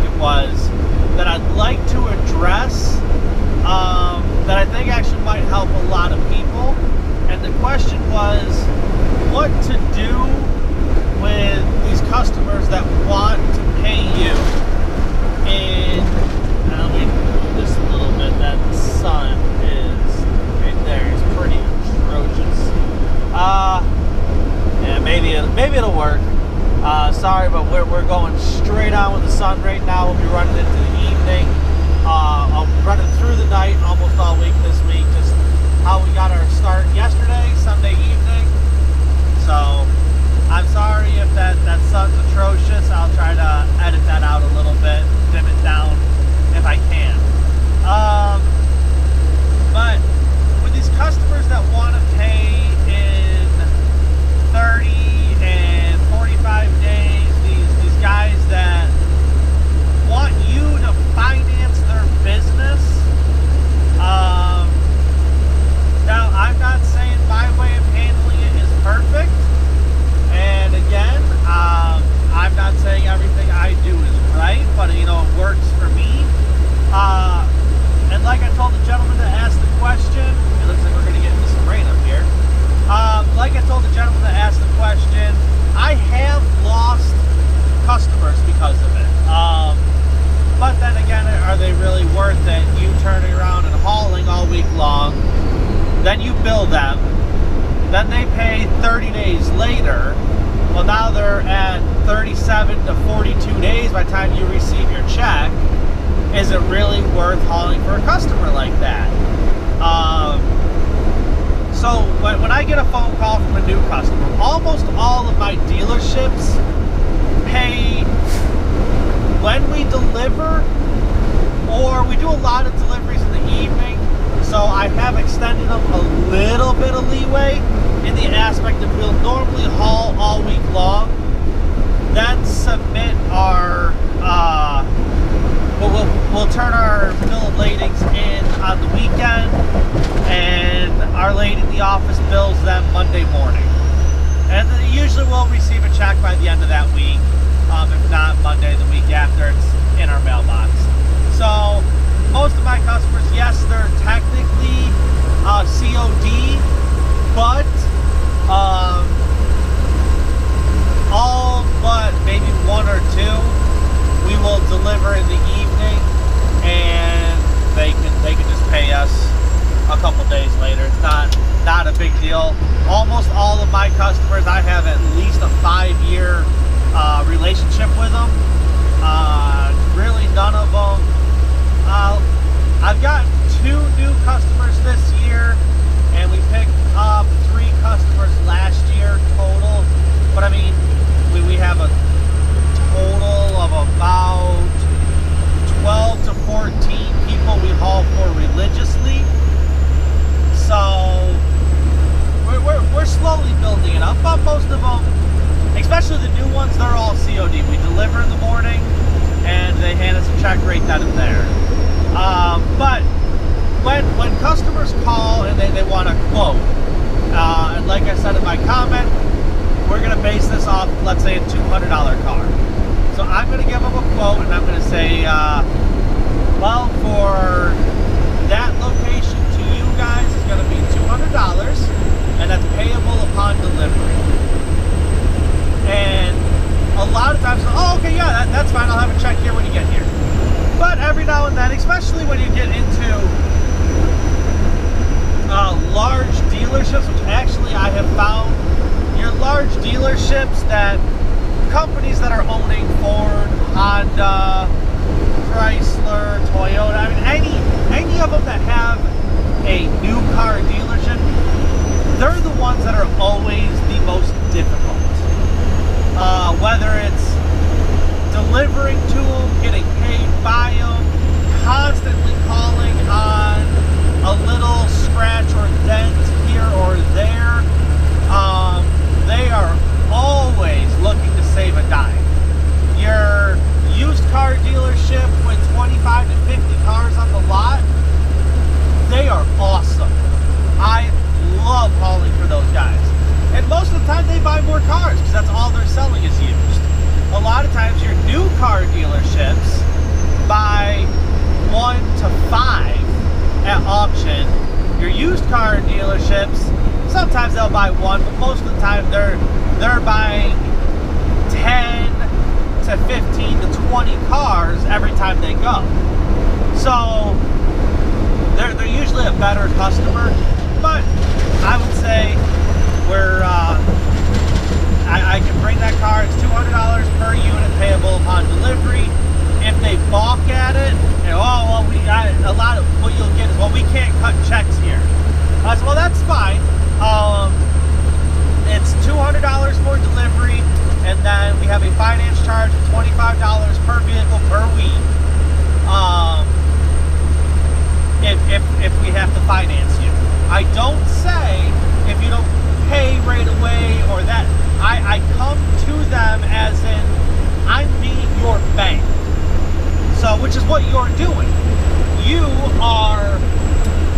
it was, that I'd like to address, that I think actually might help a lot of people. And the question was, what to do with these customers that want to pay you. And let me move this a little bit. That sun is right there. It's pretty atrocious. Yeah, maybe it'll work. Sorry, but we're going straight on with the sun right now. We'll be running into the evening. I'll be running through the night almost all week this week. Just how we got our start yesterday, Sunday evening. So I'm sorry if that sun's atrocious. I'll try to edit that out a little bit, dim it down if I can. But with these customers that want to pay in 30 and 45 days, these guys that want you to finance their business, now I'm not saying my way of handling it is perfect. And again, I'm not saying everything I do is right, but you know, it works for me. And like I told the gentleman that asked the question, it looks like we're going to get into some rain up here. Like I told the gentleman that asked the question, I have lost customers because of it. But then again, are they really worth it? You turning around and hauling all week long, then you bill them, then they pay 30 days later. Well, now they're at 37 to 42 days by the time you receive your check. Is it really worth hauling for a customer like that? So when I get a phone call from a new customer, almost all of my dealerships pay when we deliver, or we do a lot of deliveries in the evening. So I have extended them a little bit of leeway in the aspect that we'll normally haul all week long, then submit our, we'll turn our bill of ladings in on the weekend, and our lady in the office bills them Monday morning. And then usually we'll receive a check by the end of that week. If not Monday, the week after, it's in our mailbox. So most of my customers, yes, they're technically COD, but all but maybe one or two we will deliver in the evening, and they can just pay us a couple days later. It's not a big deal. Almost all of my customers, I have at least a 5-year relationship with them. Really none of them. I've gotten 2 new customers this year, and we picked up 3 customers last year total. But I mean, we have a total of about 12 to 14 people we haul for religiously. So we're slowly building it up, but most of them, especially the new ones, they're all COD. We deliver in the morning, and they hand us a check right then and there. But when customers call and they want a quote, and like I said in my comment, we're going to base this off, let's say, a $200 car. So I'm going to give them a quote, and I'm going to say, well, for that location to you guys is going to be $200, and that's payable upon delivery. And a lot of times, oh, okay, yeah, that's fine. I'll have a check here when you get here. But every now and then, especially when you get into large dealerships, which actually I have found, your large dealerships, that companies that are owning Ford, Honda, Chrysler, Toyota, I mean, any of them that have a new car dealership, they're the ones that are always the most difficult. Whether it's delivering to them, getting paid by them, constantly calling on a little scratch or dent here or there, they are always looking to save a dime. Your used car dealership with 25 to 50 cars on the lot, they are awesome. I love hauling for those guys. And most of the time they buy more cars because that's all they're selling is used. A lot of times your new car dealerships, dealerships, sometimes they'll buy one, but most of the time they're buying 10 to 15 to 20 cars every time they go. So they're usually a better customer, but I would say I can bring that car. It's $200 per unit payable upon delivery. If they balk at it, and we got a lot of what you'll get is, we can't cut checks here. I said, well, that's fine. It's $200 for delivery, and then we have a finance charge of $25 per vehicle per week. If we have to finance you, I don't say if you don't pay right away or that. I come to them as in I'm being your bank. So, which is what you're doing.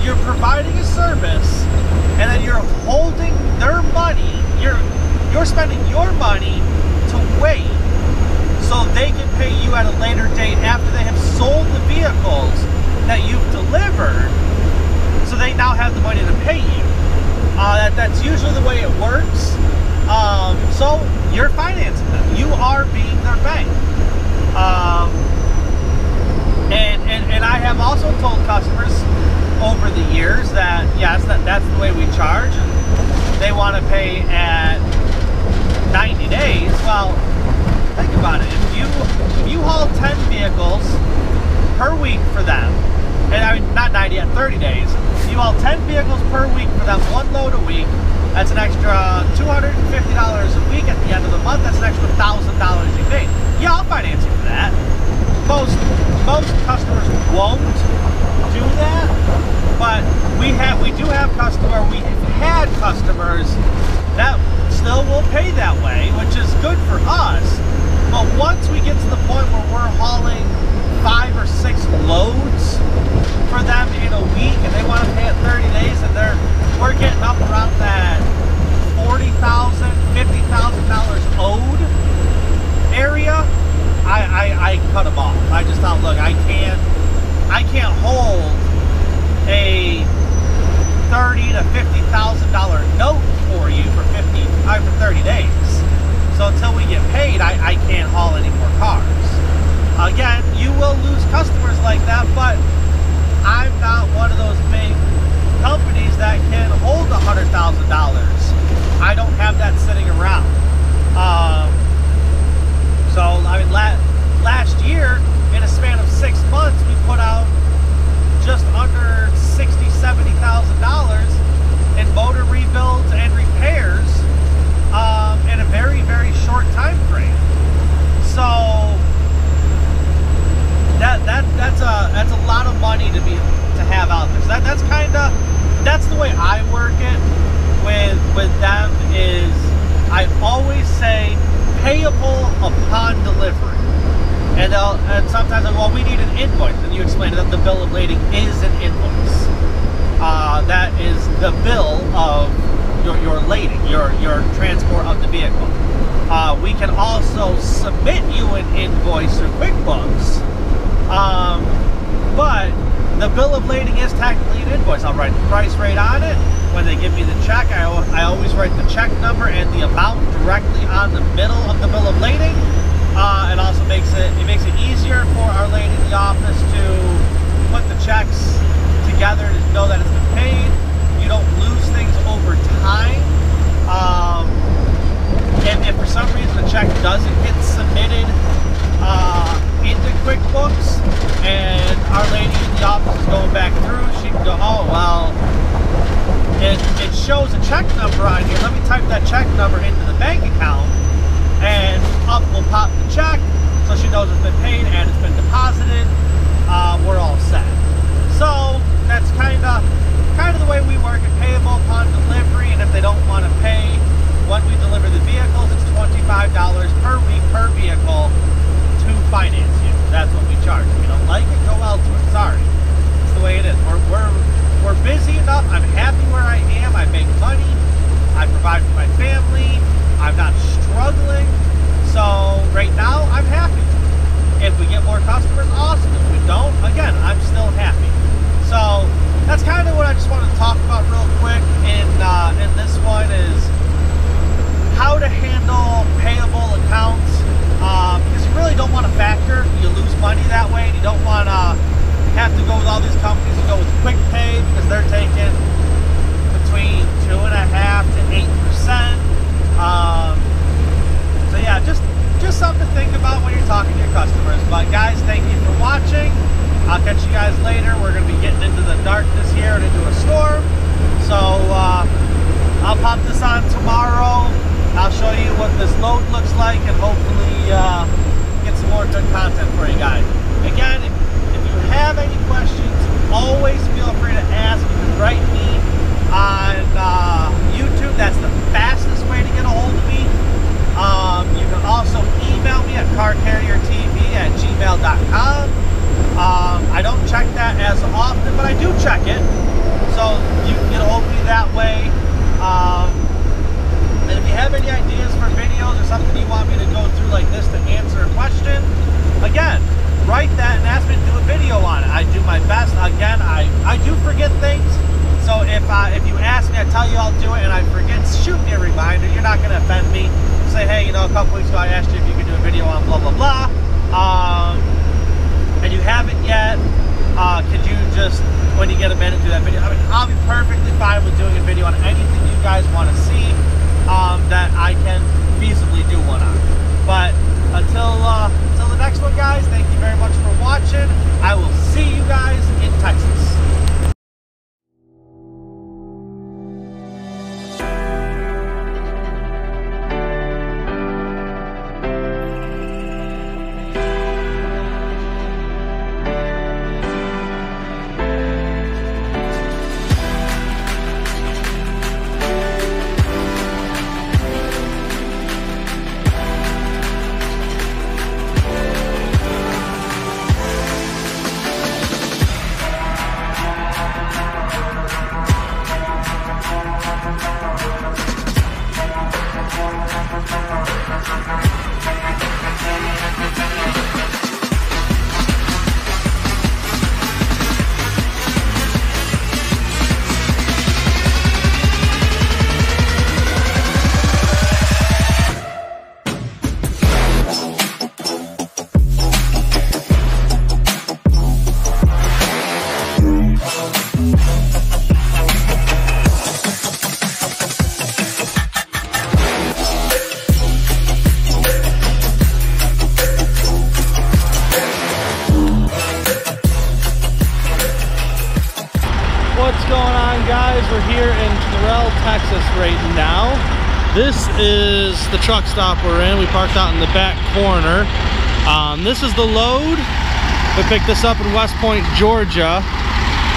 You're providing a service, and then you're holding their money. You're spending your money to wait so they can pay you at a later date after they have sold the vehicles that you've delivered. So they now have the money to pay you. That's usually the way it works. So you're financing them. You are being their bank. And I have also told customers over the years that yes, that's the way we charge, and they want to pay at 90 days. Well, think about it. If you haul 10 vehicles per week for them, and I mean not 90, at 30 days, you haul 10 vehicles per week for them, one load a week. That's an extra $250 a week at the end of the month. That's an extra $1,000 you paid. Yeah, I'll finance you for that. Most customers won't do that, but we've had customers that still will pay that way, which is good for us. But once we get to the point where we're hauling 5 or 6 loads for them in a week, and they want to pay it 30 days, and we're getting up around that $40,000, $50,000 owed area, I cut them off. I just thought, look, I can't hold a $30,000 to $50,000 note for you for 30 days. So until we get paid, I can't haul any more cars. Again, you will lose customers like that, but I'm not one of those big companies that can hold $100,000. I don't have that sitting around. So, I mean, last year, in a span of 6 months, we put out just under $60,000, $70,000 in motor rebuilds and repairs in a very, very short time frame. So that's a lot of money to have out there. So that's the way I work it with them. Is I always say payable upon delivery, and sometimes well, we need an invoice, and you explain that the bill of lading is an invoice. That is the bill of your lading, your transport of the vehicle. We can also submit you an invoice through QuickBooks, but the bill of lading is technically an invoice. I'll write the price rate on it. When they give me the check, I always write the check number and the amount directly on the middle of the bill of lading. It also makes it easier for our lady in the office to put the checks together to know that it's been paid. You don't lose things over time. And if for some reason the check doesn't get submitted into QuickBooks, and our lady in the office is going back through, she can go, oh, well, it shows a check number on here. Let me type that check number into the bank account, and up will pop the check, so she knows it's been paid and it's been deposited. We're all set. So that's kind of the way we work it, payable upon delivery, and if they don't want to pay when we deliver the vehicles, it's $25 per week per vehicle to finance you. That's what we charge. If you don't like it, go elsewhere. Sorry. It's the way it is. We're busy enough. I'm happy where I am. I make money. I provide for my family. I'm not struggling. So right now, I'm happy. If we get more way and you don't want to have to go with all these companies, you go with QuickPay because they're taking between 2.5% to 8%. So yeah, just something to think about when you're talking to your customers. But guys, thank you for watching. I'll catch you guys later. We're going to be getting into the darkness here and into a storm. So I'll pop this on tomorrow. I'll show you what this load looks like and hopefully get some more good content for you guys. Again, if you have any questions, always feel free to ask. You can write me on YouTube. That's the fastest way to get a hold of me. You can also email me at carcarriertv@gmail.com. I don't check that as often, but I do check it. So you can get a hold of me that way. And if you have any ideas for videos or something you want me to go through like this to answer a question, again, write that and ask me to do a video on it. I do my best. Again, I do forget things. So if you ask me, I tell you I'll do it and I forget, shoot me a reminder. You're not going to offend me. Say, hey, you know, a couple weeks ago I asked you if you could do a video on blah, blah, blah. And you haven't yet, could you just, when you get a minute, do that video? I mean, I'll be perfectly fine with doing a video on anything you guys want to see that I can feasibly do one on. But until the next one, guys, thank you very much for watching. I will see you guys in Texas. What's going on, guys? We're here in Terrell, Texas right now. This is the truck stop we're in. We parked out in the back corner. This is the load. We picked this up in West Point, Georgia.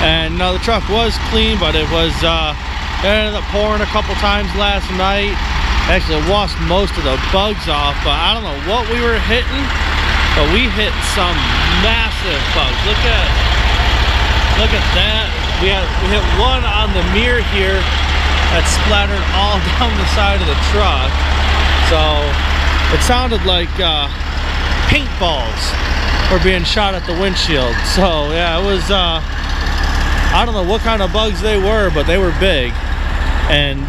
And the truck was clean, but it ended up pouring a couple times last night. Actually, it washed most of the bugs off, but I don't know what we were hitting, but we hit some massive bugs. Look at that. We hit one on the mirror here that splattered all down the side of the truck. So it sounded like paintballs were being shot at the windshield. So yeah, it was, I don't know what kind of bugs they were, but they were big. And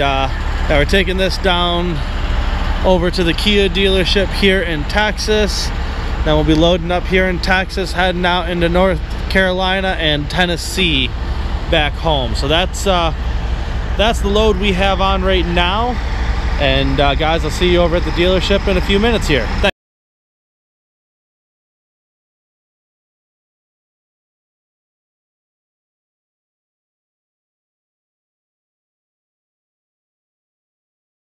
we're taking this down over to the Kia dealership here in Texas. Then we'll be loading up here in Texas, heading out into North Carolina and Tennessee back home. So that's the load we have on right now. And guys, I'll see you over at the dealership in a few minutes here. Thanks.